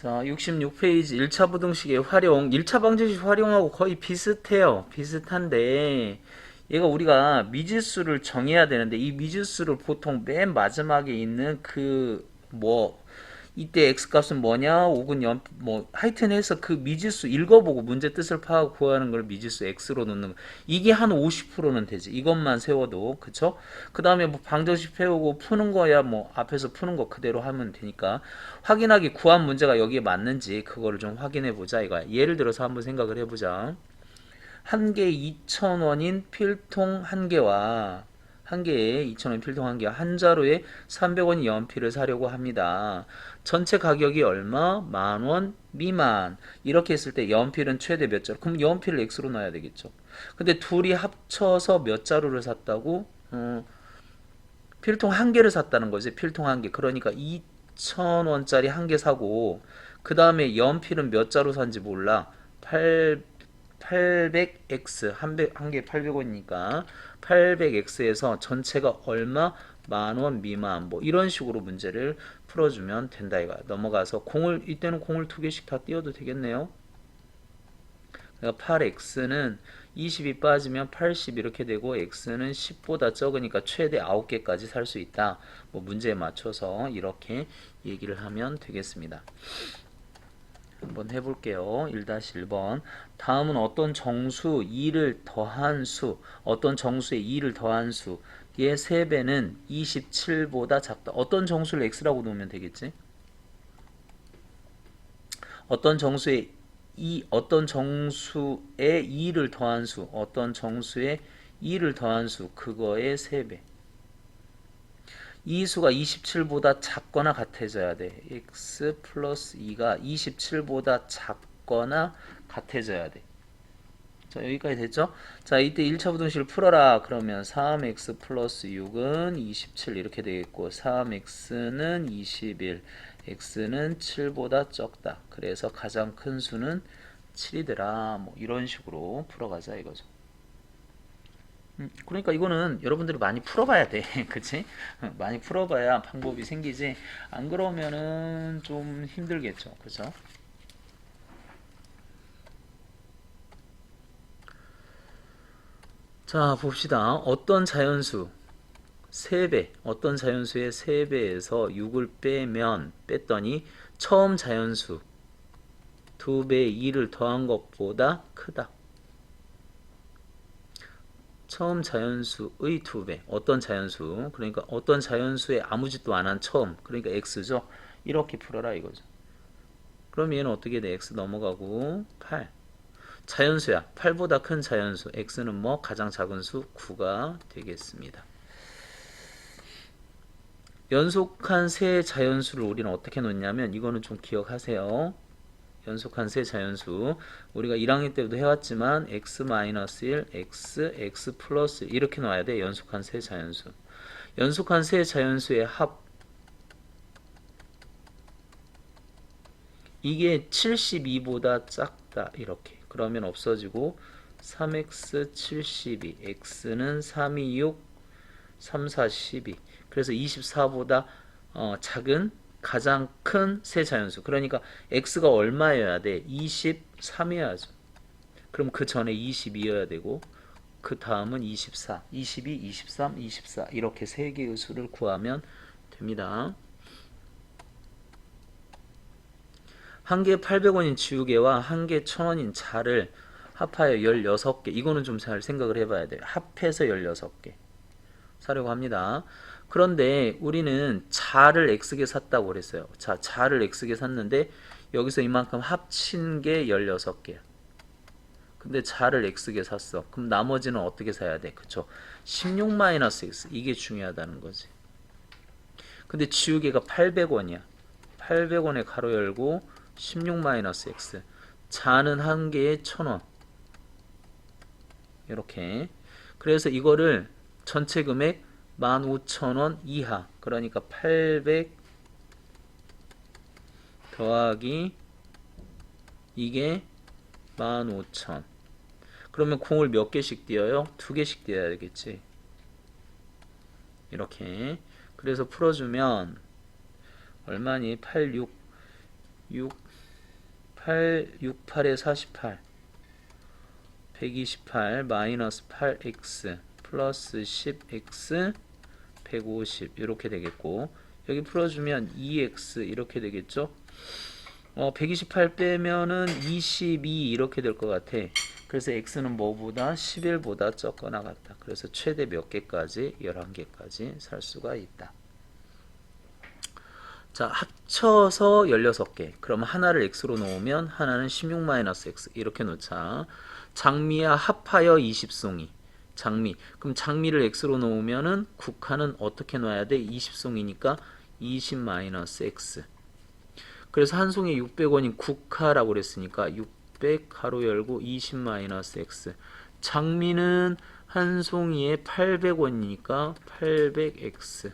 자, 66페이지 1차 부등식의 활용, 1차 방정식 활용하고 거의 비슷해요. 비슷한데 얘가 우리가 미지수를 정해야 되는데 이 미지수를 보통 맨 마지막에 있는 이때 x값은 뭐냐, 혹은 하여튼 해서 그 미지수 읽어보고 문제 뜻을 파악하고 구하는 걸 미지수 x로 놓는 거. 이게 한 50%는 되지. 이것만 세워도. 그쵸? 그 다음에 뭐 방정식 배우고 푸는 거야 뭐 앞에서 푸는 거 그대로 하면 되니까 확인하기 구한 문제가 여기에 맞는지 그거를 좀 확인해 보자 이거야. 예를 들어서 한번 생각을 해보자. 한 개에 2,000원인 필통 한 개와 한 개에 2,000원 필통 한 개와 한 자루에 300원 연필을 사려고 합니다. 전체 가격이 얼마? 10,000원 미만. 이렇게 했을 때 연필은 최대 몇 자루? 그럼 연필을 X로 넣어야 되겠죠. 근데 둘이 합쳐서 몇 자루를 샀다고? 필통 한 개를 샀다는 거지. 필통 한 개. 그러니까 2,000원짜리 한 개 사고 그 다음에 연필은 몇 자루 산지 몰라. 800x 한 개 800원이니까 800x에서 전체가 얼마? 10,000원 미만 뭐 이런 식으로 문제를 풀어주면 된다 이거야. 넘어가서 이때는 공을 두 개씩 다 띄워도 되겠네요. 그러니까 8x는 20이 빠지면 80 이렇게 되고 x는 10보다 적으니까 최대 9개까지 살 수 있다. 뭐 문제에 맞춰서 이렇게 얘기를 하면 되겠습니다. 한번 해볼게요. 1-1번. 다음은 어떤 정수 2를 더한 수, 어떤 정수의 2를 더한 수의 3배는 27보다 작다. 어떤 정수를 x라고 놓으면 되겠지? 어떤 정수의 어떤 정수의 2를 더한 수, 어떤 정수의 2를 더한 수, 그거의 3배. 이 수가 27보다 작거나 같아져야 돼. x 플러스 2가 27보다 작거나 같아져야 돼. 자, 여기까지 됐죠? 자, 이때 1차 부등식을 풀어라. 그러면 3x 플러스 6은 27 이렇게 되겠고 3x는 21, x는 7보다 적다. 그래서 가장 큰 수는 7이더라. 뭐 이런 식으로 풀어가자 이거죠. 그러니까 이거는 여러분들이 많이 풀어봐야 돼. 그치? 많이 풀어봐야 방법이 생기지. 안 그러면은 좀 힘들겠죠. 그죠? 자, 봅시다. 어떤 자연수 3배, 어떤 자연수의 3배에서 6을 뺐더니 처음 자연수 2배의 2를 더한 것보다 크다. 처음 자연수의 2배. 어떤 자연수? 그러니까 어떤 자연수에 아무 짓도 안 한 처음. 그러니까 x죠. 이렇게 풀어라 이거죠. 그럼 얘는 어떻게 돼? x 넘어가고 8. 자연수야. 8보다 큰 자연수. x는 뭐? 가장 작은 수 9가 되겠습니다. 연속한 세 자연수를 우리는 어떻게 놓냐면 이거는 좀 기억하세요. 연속한 세 자연수 우리가 1학년 때도 해왔지만 x-1, x 플러스 이렇게 놔야 돼. 연속한 세 자연수. 연속한 세 자연수의 합 이게 72보다 작다 이렇게. 그러면 없어지고 3x 72, x는 3, 2, 6, 3, 4, 12. 그래서 24보다 작은 가장 큰 세 자연수. 그러니까 x가 얼마여야 돼? 23이어야죠. 그럼 그 전에 22여야 되고 그 다음은 24, 22, 23, 24 이렇게 세 개의 수를 구하면 됩니다. 한 개 800원인 지우개와 한 개 1000원인 자를 합하여 16개. 이거는 좀 잘 생각을 해봐야 돼요. 합해서 16개 사려고 합니다. 그런데 우리는 자를 x개 샀다고 그랬어요. 자, 자를 x개 샀는데 여기서 이만큼 합친 게 16개야. 근데 자를 x개 샀어. 그럼 나머지는 어떻게 사야 돼? 그쵸? 16-x. 이게 중요하다는 거지. 근데 지우개가 800원이야. 800원에 가로 열고 16-x. 자는 한 개에 1000원. 이렇게. 그래서 이거를 전체 금액 15,000원 이하. 그러니까 800 더하기 이게 15,000. 그러면 공을 몇 개씩 띄어요? 두 개씩 띄어야 되겠지. 이렇게. 그래서 풀어주면 얼마니? 8, 6, 6, 8, 6, 8에 48 128 마이너스 8x 플러스 10x 150 이렇게 되겠고 여기 풀어주면 2x 이렇게 되겠죠. 128 빼면은 22 이렇게 될 것 같아. 그래서 x는 뭐보다 11보다 적거나 같다. 그래서 최대 몇 개까지? 11개까지 살 수가 있다. 자, 합쳐서 16개. 그럼 하나를 x로 놓으면 하나는 16-x 이렇게 놓자. 장미야 합하여 20송이. 장미. 그럼 장미를 x로 놓으면은 국화는 어떻게 놔야 돼? 20송이니까 20-x. 그래서 한 송이에 600원인 국화라고 그랬으니까 600 가로 열고 20-x. 장미는 한 송이에 800원이니까 800x.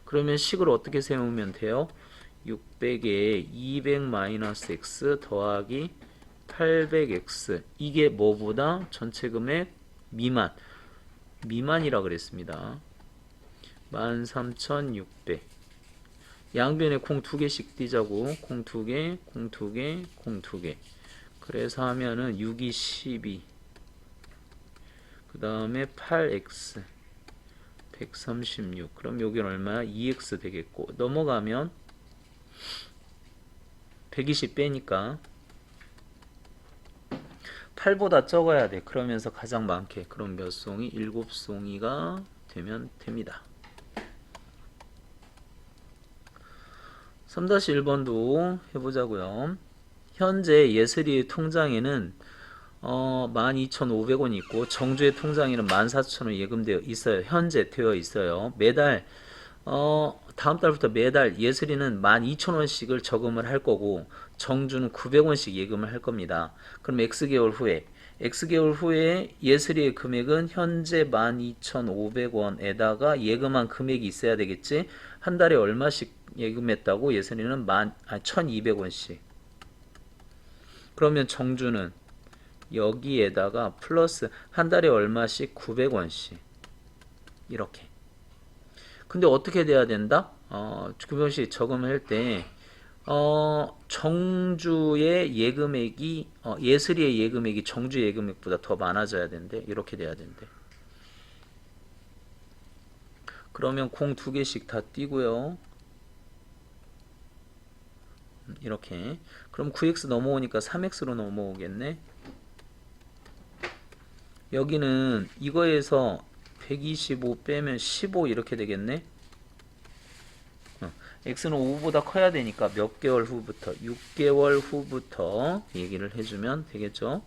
그러면 식을 어떻게 세우면 돼요? 600에 200-x 더하기 800x. 이게 뭐보다? 전체 금액 미만. 미만이라 그랬습니다. 13,600. 양변에 콩 2개씩 띄자고. 콩 2개, 콩 2개, 콩 2개. 그래서 하면은 6이 12. 그 다음에 8x 136. 그럼 여기는 얼마야? 2x 되겠고 넘어가면 120 빼니까 8보다 적어야 돼. 그러면서 가장 많게. 그럼 몇 송이? 7송이가 되면 됩니다. 3-1번도 해보자고요. 현재 예슬이의 통장에는 12,500원이 있고 정주의 통장에는 14,000원 예금되어 있어요. 현재 되어 있어요. 매달 다음 달부터 매달 예슬이는 12,000원씩을 저금을 할 거고 정주는 900원씩 예금을 할 겁니다. 그럼 X개월 후에 예슬이의 금액은 현재 12,500원에다가 예금한 금액이 있어야 되겠지. 한 달에 얼마씩 예금했다고? 예슬이는 1,200원씩. 그러면 정주는 여기에다가 플러스 한 달에 얼마씩? 900원씩. 이렇게. 근데 어떻게 돼야 된다? 금연식 저금할 때 정주의 예금액이 예슬이의 예금액이 정주 예금액보다 더 많아져야 된대. 이렇게 돼야 된대. 그러면 공 2개씩 다 띄고요. 이렇게. 그럼 9x 넘어오니까 3x로 넘어오겠네. 여기는 이거에서 125 빼면 15 이렇게 되겠네. x는 5보다 커야 되니까 몇 개월 후부터? 6개월 후부터 얘기를 해주면 되겠죠.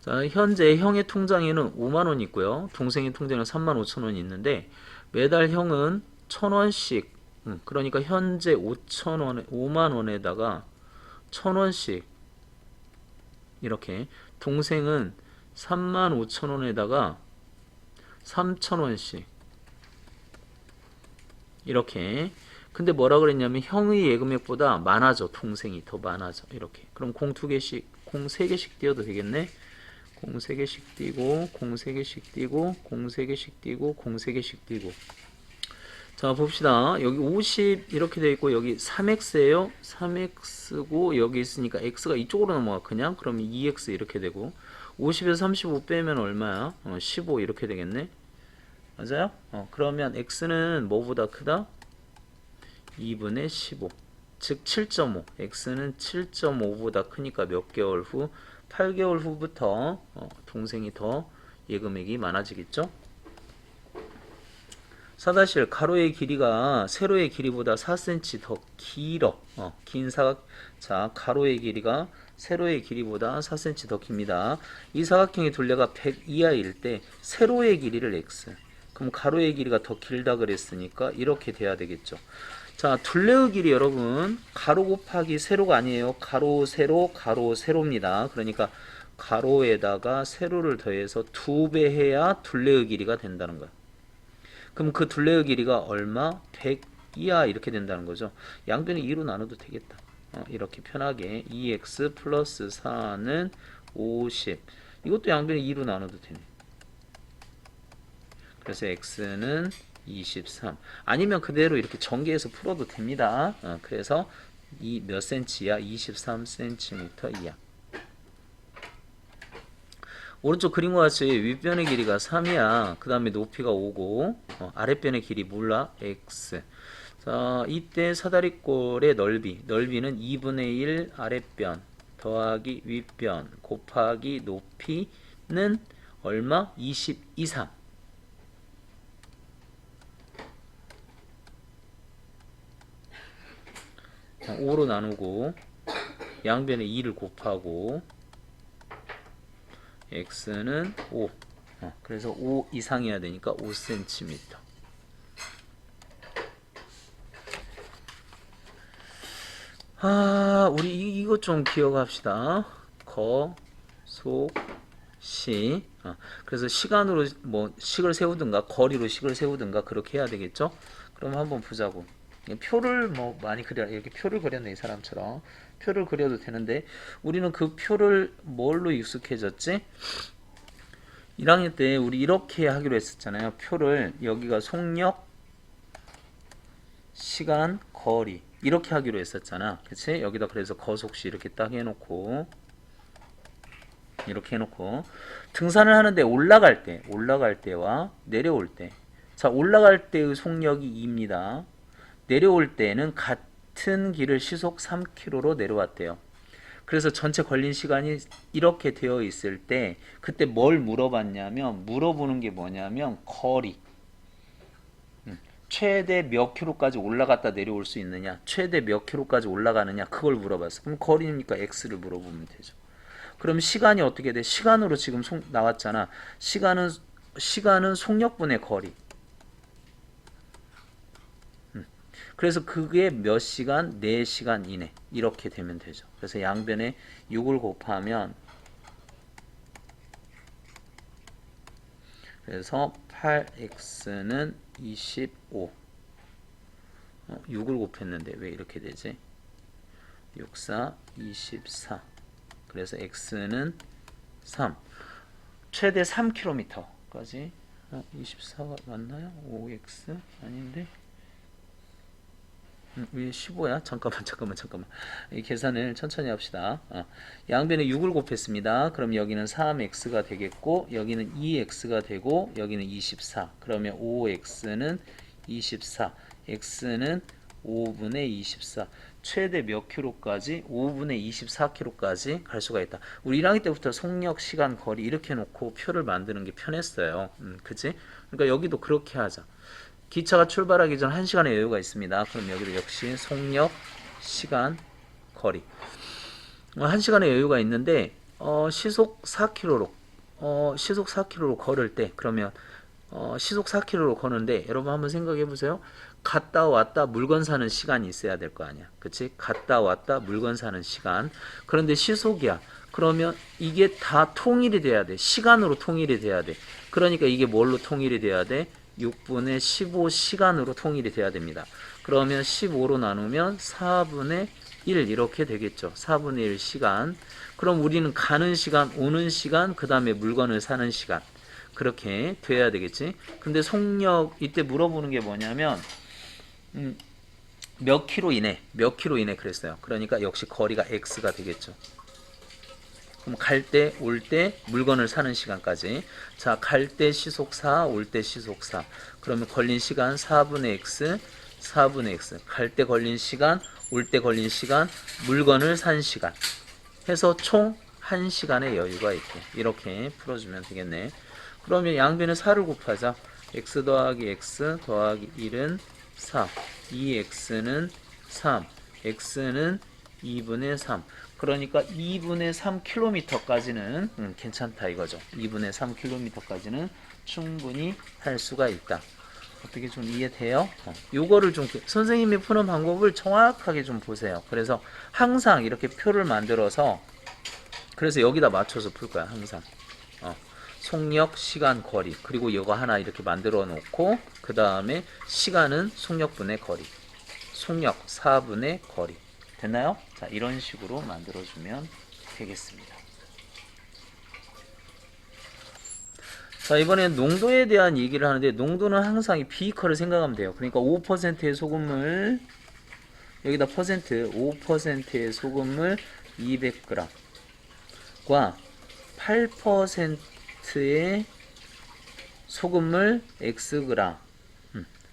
자, 현재 형의 통장에는 5만원 있고요. 동생의 통장에는 35,000원이 있는데 매달 형은 1,000원씩 그러니까 현재 5만원에다가 1,000원씩 이렇게 동생은 35,000원에다가 3,000원씩 이렇게. 근데 뭐라 그랬냐면 형의 예금액보다 많아져. 동생이 더 많아져. 이렇게. 그럼 공 2개씩, 공 3개씩 띄워도 되겠네. 공 3개씩 띄고, 공 3개씩 띄고, 공 3개씩 띄고, 공 3개씩 띄고. 자, 봅시다. 여기 50 이렇게 되어 있고 여기 3x예요. 3x고 여기 있으니까 x가 이쪽으로 넘어가. 그냥 그러면 2x 이렇게 되고 50에서 35 빼면 얼마야? 15 이렇게 되겠네. 맞아요? 그러면 x는 뭐보다 크다? 2분의 15. 즉 7.5. x는 7.5보다 크니까 몇 개월 후? 8개월 후부터 동생이 더 예금액이 많아지겠죠? 4-1 가로의 길이가 세로의 길이보다 4cm 더 길어. 긴 사각. 자, 가로의 길이가 세로의 길이보다 4cm 더 깁니다. 이 사각형의 둘레가 100 이하일 때 세로의 길이를 x. 그럼 가로의 길이가 더 길다 그랬으니까 이렇게 돼야 되겠죠. 자, 둘레의 길이 여러분 가로 곱하기 세로가 아니에요. 가로 세로 가로 세로입니다. 그러니까 가로에다가 세로를 더해서 2배 해야 둘레의 길이가 된다는 거야. 그럼 그 둘레의 길이가 얼마? 100 이하 이렇게 된다는 거죠. 양변을 2로 나눠도 되겠다. 이렇게 편하게 2x 플러스 4는 50. 이것도 양변을 2로 나눠도 되네. 그래서 x는 23. 아니면 그대로 이렇게 전개해서 풀어도 됩니다. 그래서 이 몇 센치야? 23cm 이야. 오른쪽 그림과 같이 윗변의 길이가 3이야. 그 다음에 높이가 5고 아랫변의 길이 몰라? x. 자, 이때 사다리꼴의 넓이는 2분의 1 아랫변 더하기 윗변 곱하기 높이는 얼마? 22, 3. 자, 5로 나누고 양변에 2를 곱하고 x는 5. 그래서 5 이상이어야 되니까 5cm. 우리 이것 좀 기억합시다. 거, 속, 시. 그래서 시간으로 뭐 식을 세우든가 거리로 식을 세우든가 그렇게 해야 되겠죠? 그럼 한번 보자고. 표를 뭐 많이 그려, 이렇게 표를 그렸네, 이 사람처럼. 표를 그려도 되는데, 우리는 그 표를 뭘로 익숙해졌지? 1학년 때 우리 이렇게 하기로 했었잖아요. 표를, 여기가 속력, 시간, 거리. 이렇게 하기로 했었잖아. 그치? 여기다 그래서 거속시 이렇게 딱 해놓고, 이렇게 해놓고, 등산을 하는데 올라갈 때와 내려올 때. 자, 올라갈 때의 속력이 2입니다. 내려올 때는 같은 길을 시속 3km로 내려왔대요. 그래서 전체 걸린 시간이 이렇게 되어 있을 때 그때 뭘 물어봤냐면 물어보는 게 뭐냐면 거리. 최대 몇 킬로까지 올라갔다 내려올 수 있느냐, 최대 몇 킬로까지 올라가느냐, 그걸 물어봤어. 그럼 거리니까 x를 물어보면 되죠. 그럼 시간이 어떻게 돼? 시간으로 지금 나왔잖아. 시간은 속력분의 거리. 그래서 그게 몇 시간? 4시간 이내. 이렇게 되면 되죠. 그래서 양변에 6을 곱하면 그래서 8x는 25. 6을 곱했는데 왜 이렇게 되지? 6, 4, 24. 그래서 x는 3. 최대 3km까지. 24가 맞나요? 5x 아닌데? 왜 15야? 잠깐만. 이 계산을 천천히 합시다. 양변에 6을 곱했습니다. 그럼 여기는 3x가 되겠고, 여기는 2x가 되고, 여기는 24. 그러면 5x는 24. x는 5분의 24. 최대 몇 킬로까지? 5분의 24킬로까지 갈 수가 있다. 우리 1학기 때부터 속력, 시간, 거리 이렇게 놓고 표를 만드는 게 편했어요. 그치? 그러니까 여기도 그렇게 하자. 기차가 출발하기 전 1시간의 여유가 있습니다. 그럼 여기도 역시 속력, 시간, 거리. 1시간의 여유가 있는데 시속 4km로 걸을 때 그러면 시속 4km로 거는데 여러분 한번 생각해 보세요. 갔다 왔다 물건 사는 시간이 있어야 될 거 아니야. 그치? 갔다 왔다 물건 사는 시간. 그런데 시속이야. 그러면 이게 다 통일이 돼야 돼. 시간으로 통일이 돼야 돼. 그러니까 이게 뭘로 통일이 돼야 돼? 6분의 15시간으로 통일이 돼야 됩니다. 그러면 15로 나누면 4분의 1 이렇게 되겠죠. 4분의 1 시간. 그럼 우리는 가는 시간, 오는 시간, 그 다음에 물건을 사는 시간. 그렇게 돼야 되겠지. 근데 속력 이때 물어보는 게 뭐냐면 몇 킬로 이내 그랬어요. 그러니까 역시 거리가 x가 되겠죠. 그럼 갈 때, 올 때, 물건을 사는 시간까지. 자, 갈 때 시속 4, 올 때 시속 4. 그러면 걸린 시간 4분의 x, 4분의 x. 갈 때 걸린 시간, 올 때 걸린 시간, 물건을 산 시간. 해서 총 1시간의 여유가 있게. 이렇게 풀어주면 되겠네. 그러면 양변에 4를 곱하자. x 더하기 x 더하기 1은 4. 2x는 3. x는 2분의 3. 그러니까 2분의 3km까지는 괜찮다 이거죠. 2분의 3km까지는 충분히 할 수가 있다. 어떻게 좀 이해돼요? 요거를 좀 선생님이 푸는 방법을 정확하게 좀 보세요. 그래서 항상 이렇게 표를 만들어서 그래서 여기다 맞춰서 풀 거야 항상. 속력, 시간, 거리. 그리고 이거 하나 이렇게 만들어 놓고 그 다음에 시간은 속력분의 거리. 속력 4분의 거리. 됐나요? 자, 이런 식으로 만들어주면 되겠습니다. 자, 이번엔 농도에 대한 얘기를 하는데 농도는 항상 이 비커를 생각하면 돼요. 그러니까 5%의 소금물 여기다 퍼센트 5%의 소금물 200g과 8%의 소금물 Xg.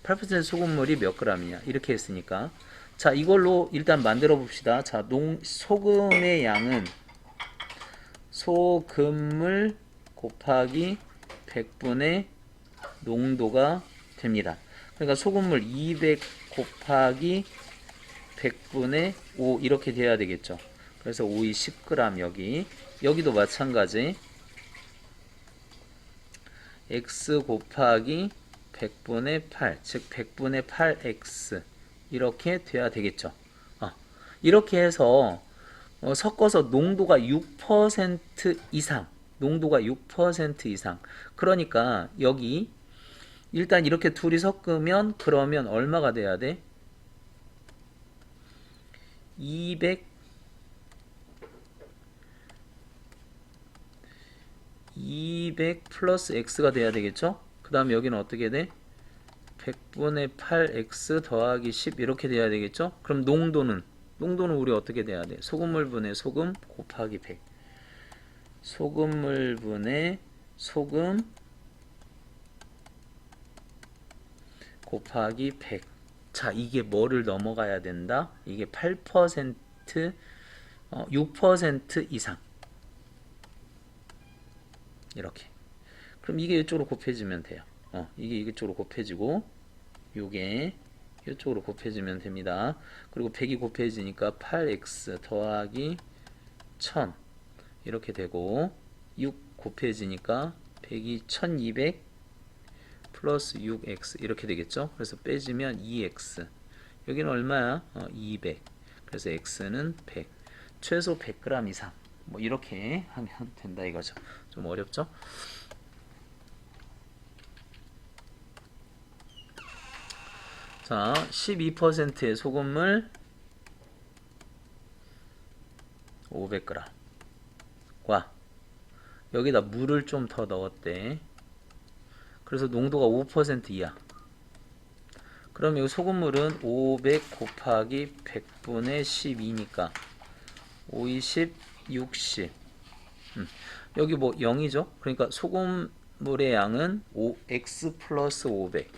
8% 소금물이 몇 g이냐 이렇게 했으니까, 자 이걸로 일단 만들어 봅시다. 자 소금의 양은 소금물 곱하기 100분의 농도가 됩니다. 그러니까 소금물 200 곱하기 100분의 5 이렇게 돼야 되겠죠. 그래서 5이 10g. 여기도 마찬가지 x 곱하기 100분의 8, 즉 100분의 8x 이렇게 돼야 되겠죠. 이렇게 해서 섞어서 농도가 6% 이상, 농도가 6% 이상. 그러니까 여기 일단 이렇게 둘이 섞으면 그러면 얼마가 돼야 돼? 200 플러스 x가 돼야 되겠죠? 그 다음에 여기는 어떻게 돼? 100분의 8x 더하기 10 이렇게 돼야 되겠죠? 그럼 농도는 우리 어떻게 돼야 돼? 소금물 분의 소금 곱하기 100. 소금물 분의 소금 곱하기 100. 자, 이게 뭐를 넘어가야 된다? 이게 8%, 6% 이상. 이렇게. 그럼 이게 이쪽으로 곱해지면 돼요. 이게 이쪽으로 곱해지고, 요게 이쪽으로 곱해지면 됩니다. 그리고 100이 곱해지니까 8x 더하기 1000 이렇게 되고, 6 곱해지니까 100이 1200 플러스 6x 이렇게 되겠죠. 그래서 빼지면 2x. 여기는 얼마야? 200. 그래서 x는 100. 최소 100g 이상. 뭐 이렇게 하면 된다 이거죠. 좀 어렵죠? 자, 12%의 소금물 500g과 여기다 물을 좀 더 넣었대. 그래서 농도가 5% 이하. 그럼 이 소금물은 500 곱하기 100분의 12니까 5, 20, 60. 여기 뭐 0이죠? 그러니까 소금물의 양은 x 플러스 500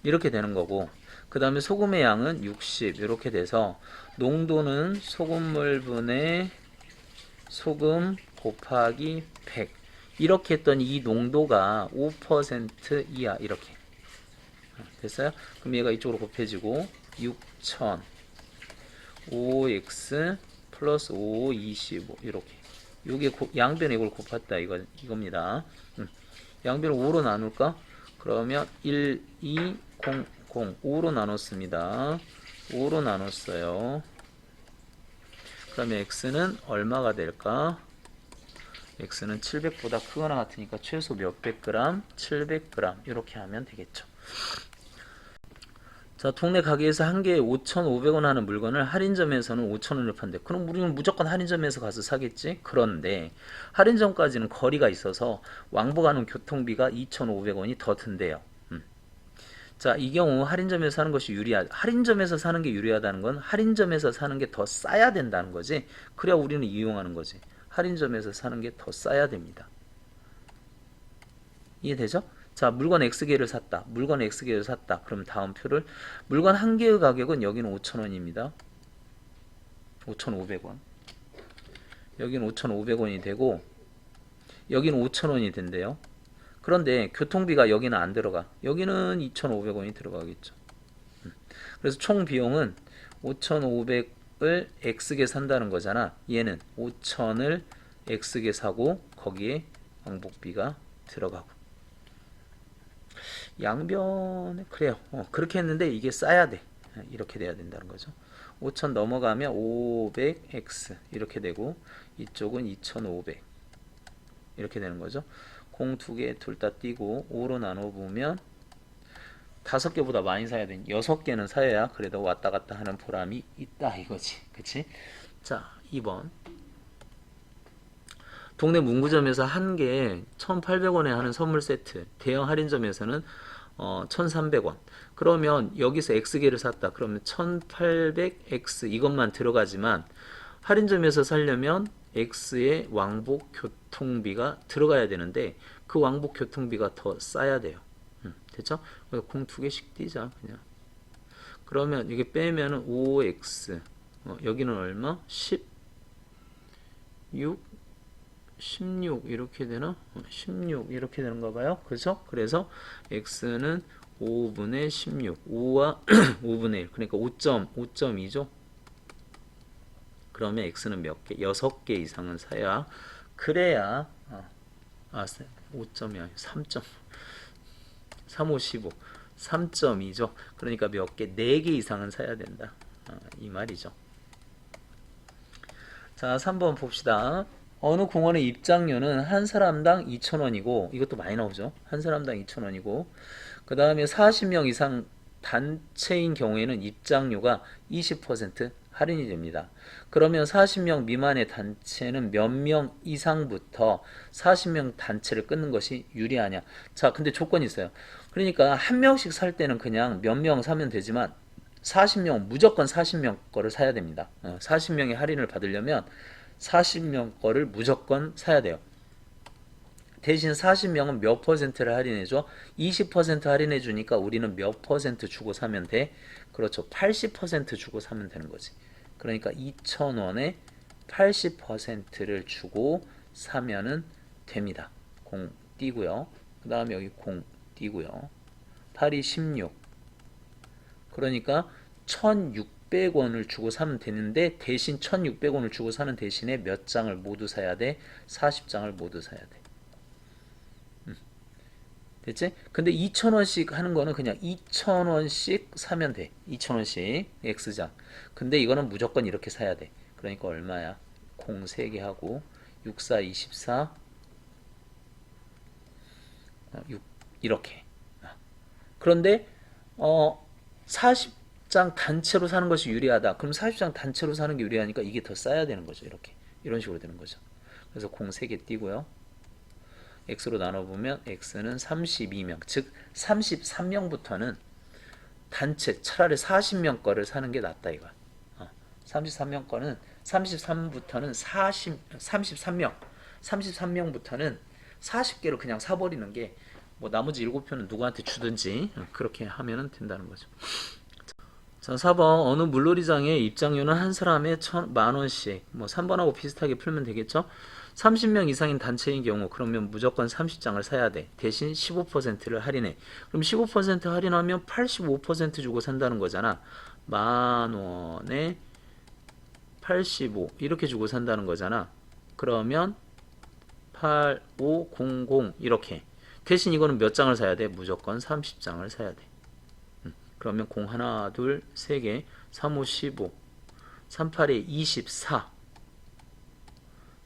이렇게 되는 거고, 그 다음에 소금의 양은 60 이렇게 돼서 농도는 소금물 분의 소금 곱하기 100 이렇게 했더니 이 농도가 5% 이하 이렇게 됐어요? 그럼 얘가 이쪽으로 곱해지고 6000 5x 플러스 5, 25 이렇게. 요게 양변에 이걸 곱했다 이겁니다. 양변을 5로 나눌까? 그러면 1, 2, 0, 0 5로 나눴습니다. 5로 나눴어요. 그러면 x는 얼마가 될까? x는 700보다 크거나 같으니까 최소 몇백 그램? 700g 이렇게 하면 되겠죠. 자, 동네 가게에서 한 개에 5,500원 하는 물건을 할인점에서는 5,000원에 판대. 그럼 우리는 무조건 할인점에서 가서 사겠지? 그런데 할인점까지는 거리가 있어서 왕복하는 교통비가 2,500원이 더 든대요. 자, 이 경우 할인점에서 사는 것이 할인점에서 사는 게 유리하다는 건 할인점에서 사는 게 더 싸야 된다는 거지. 그래야 우리는 이용하는 거지. 할인점에서 사는 게 더 싸야 됩니다. 이해되죠? 자, 물건 X개를 샀다. 물건 X개를 샀다. 그럼 다음 표를, 물건 한 개의 가격은 여기는 5,000원입니다. 5,500원. 여기는 5,500원이 되고 여기는 5,000원이 된대요. 그런데 교통비가 여기는 안 들어가. 여기는 2,500원이 들어가겠죠. 그래서 총 비용은 5,500을 X개 산다는 거잖아. 얘는 5,000을 X개 사고 거기에 왕복비가 들어가고. 양변에 그래요. 그렇게 했는데 이게 싸야 돼. 이렇게 돼야 된다는 거죠. 5,000 넘어가면 500x 이렇게 되고 이쪽은 2,500 이렇게 되는 거죠. 공 두 개 둘 다 띄고 5로 나눠 보면 5개보다 많이 사야 돼. 6개는 사야 그래도 왔다 갔다 하는 보람이 있다 이거지. 그치? 자, 2번. 동네 문구점에서 한 개에 1,800원에 하는 선물 세트, 대형 할인점에서는 1,300원. 그러면 여기서 X개를 샀다. 그러면 1800X 이것만 들어가지만 할인점에서 살려면 X의 왕복 교통비가 들어가야 되는데 그 왕복 교통비가 더 싸야 돼요. 됐죠? 공 두 개씩 띄자 그냥. 그러면 이게 빼면은 5X 여기는 얼마? 16 16 이렇게 되나? 16 이렇게 되는가 봐요. 그렇죠? 그래서 x는 5분의 16 5와 5분의 1 그러니까 5.2죠. 그러면 x는 몇 개? 6개 이상은 사야 그래야 5점이 아니고 3점 3, 5, 15 3.2죠. 그러니까 몇 개? 4개 이상은 사야 된다. 이 말이죠. 자, 3번 봅시다. 어느 공원의 입장료는 한 사람당 2,000원이고 이것도 많이 나오죠. 한 사람당 2,000원이고 그 다음에 40명 이상 단체인 경우에는 입장료가 20% 할인이 됩니다. 그러면 40명 미만의 단체는 몇 명 이상부터 40명 단체를 끊는 것이 유리하냐. 자, 근데 조건이 있어요. 그러니까 한 명씩 살 때는 그냥 몇 명 사면 되지만 40명 무조건 40명 거를 사야 됩니다. 40명의 할인을 받으려면 40명 거를 무조건 사야 돼요. 대신 40명은 몇 퍼센트를 할인해줘? 20% 할인해주니까 우리는 몇 퍼센트 주고 사면 돼? 그렇죠. 80% 주고 사면 되는 거지. 그러니까 2,000원에 80%를 주고 사면은 됩니다. 공 띄고요. 그 다음에 여기 공 띄고요. 8이 16. 그러니까 1,600원을 주고 사면 되는데 대신 1,600원을 주고 사는 대신에 몇 장을 모두 사야 돼? 40장을 모두 사야 돼. 됐지? 근데 2,000원씩 하는 거는 그냥 2,000원씩 사면 돼. 2,000원씩 X장. 근데 이거는 무조건 이렇게 사야 돼. 그러니까 얼마야? 0 3개 하고 6, 4, 24 6 이렇게. 그런데 40장 단체로 사는 것이 유리하다. 그럼 40장 단체로 사는 게 유리하니까 이게 더 싸야 되는 거죠. 이렇게. 이런 식으로 되는 거죠. 그래서 0 3개 띄고요. x로 나눠보면 x는 32명, 즉 33명부터는 단체 차라리 40명 거를 사는 게 낫다 이거야. 33명 거는 33부터는 33명부터는 40개로 그냥 사버리는 게 뭐 나머지 7표는 누구한테 주든지 그렇게 하면 된다는 거죠. 자, 4번 어느 물놀이장의 입장료는 한 사람에 10,000원씩 뭐 3번하고 비슷하게 풀면 되겠죠. 30명 이상인 단체인 경우 그러면 무조건 30장을 사야 돼. 대신 15%를 할인해. 그럼 15% 할인하면 85% 주고 산다는 거잖아. 10,000원에 85 이렇게 주고 산다는 거잖아. 그러면 8500 이렇게. 대신 이거는 몇 장을 사야 돼? 무조건 30장을 사야 돼. 그러면 0 하나 둘 3개 3, 5, 15 3, 8에 24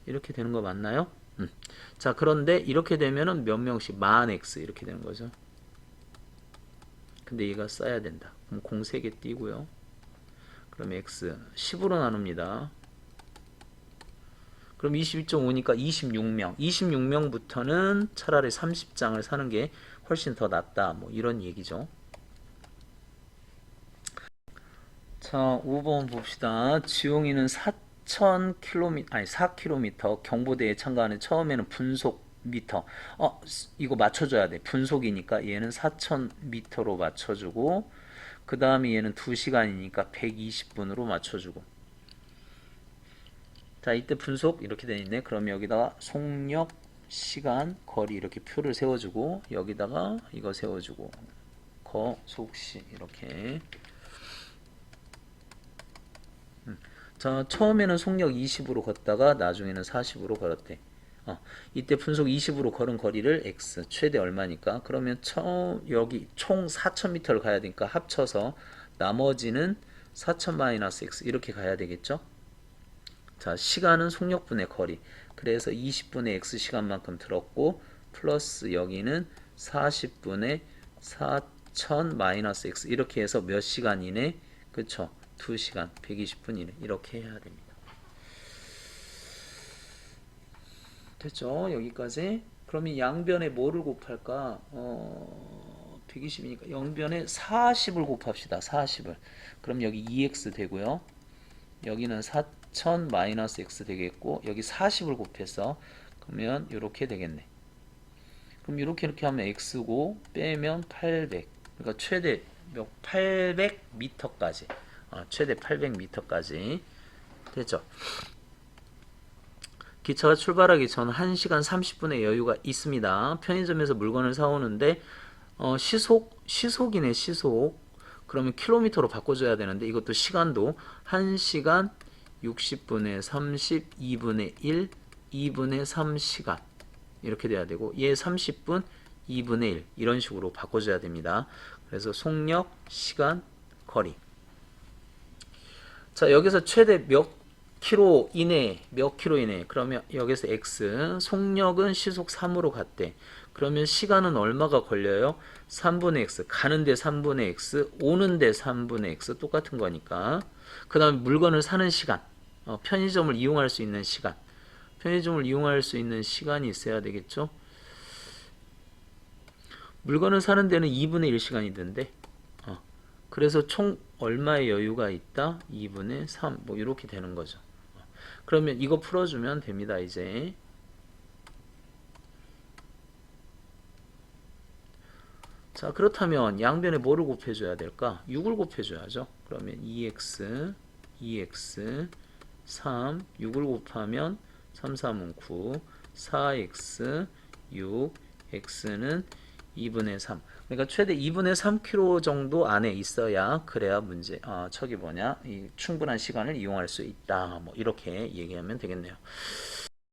이렇게 되는 거 맞나요? 자, 그런데 이렇게 되면은 몇 명씩 만 X 이렇게 되는 거죠. 근데 얘가 써야 된다. 그럼 0 3개 띄고요. 그럼 X 10으로 나눕니다. 그럼 22.5니까 26명. 26명부터는 차라리 30장을 사는 게 훨씬 더 낫다. 뭐 이런 얘기죠. 자, 5번 봅시다. 지용이는 4,000km, 아니 4km 경보대에 참가하는 처음에는 분속 미터. 이거 맞춰줘야 돼. 분속이니까 얘는 4,000m로 맞춰주고, 그 다음에 얘는 2시간이니까 120분으로 맞춰주고. 자, 이때 분속 이렇게 돼 있네. 그럼 여기다가 속력, 시간, 거리 이렇게 표를 세워주고, 여기다가 이거 세워주고, 속시 이렇게. 자, 처음에는 속력 20으로 걷다가 나중에는 40으로 걸었대. 이때 분속 20으로 걸은 거리를 x 최대 얼마니까? 그러면 여기 총 4,000m를 가야 되니까 합쳐서 나머지는 4,000 마이너스 x 이렇게 가야 되겠죠? 자, 시간은 속력분의 거리. 그래서 20분의 x 시간만큼 들었고 플러스 여기는 40분의 4,000 마이너스 x 이렇게 해서 몇 시간 이내? 그쵸? 2시간 120분 이내 이렇게 해야 됩니다. 됐죠? 여기까지. 그럼 이 양변에 뭐를 곱할까? 120이니까 0변에 40을 곱합시다. 40을. 그럼 여기 2x 되고요. 여기는 4000 마이너스 x 되겠고 여기 40을 곱해서 그러면 이렇게 되겠네. 그럼 이렇게 하면 x고 빼면 800. 그러니까 최대 800m까지. 최대 800m까지 되죠. 기차가 출발하기 전 1시간 30분의 여유가 있습니다. 편의점에서 물건을 사오는데 시속이네 시속. 그러면 킬로미터로 바꿔줘야 되는데 이것도 시간도 1시간 60분의 30, 2분의 1, 2분의 3시간 이렇게 돼야 되고 얘 30분, 2분의 1 이런 식으로 바꿔줘야 됩니다. 그래서 속력, 시간, 거리. 자 여기서 최대 몇 킬로 이내, 몇 킬로 이내. 그러면 여기서 x, 속력은 시속 3으로 갔대. 그러면 시간은 얼마가 걸려요? 3분의 x, 가는데 3분의 x, 오는데 3분의 x 똑같은 거니까. 그 다음에 물건을 사는 시간, 편의점을 이용할 수 있는 시간. 편의점을 이용할 수 있는 시간이 있어야 되겠죠? 물건을 사는 데는 2분의 1시간이던데. 그래서 총 얼마의 여유가 있다? 2분의 3, 뭐 이렇게 되는 거죠. 그러면 이거 풀어주면 됩니다. 이제 자 그렇다면 양변에 뭐를 곱해줘야 될까? 6을 곱해줘야죠. 그러면 2x 3 6을 곱하면 3, 3은 9 4x 6 x는 2분의 3. 그러니까 최대 2분의 3km 정도 안에 있어야 그래야 이 충분한 시간을 이용할 수 있다. 뭐 이렇게 얘기하면 되겠네요.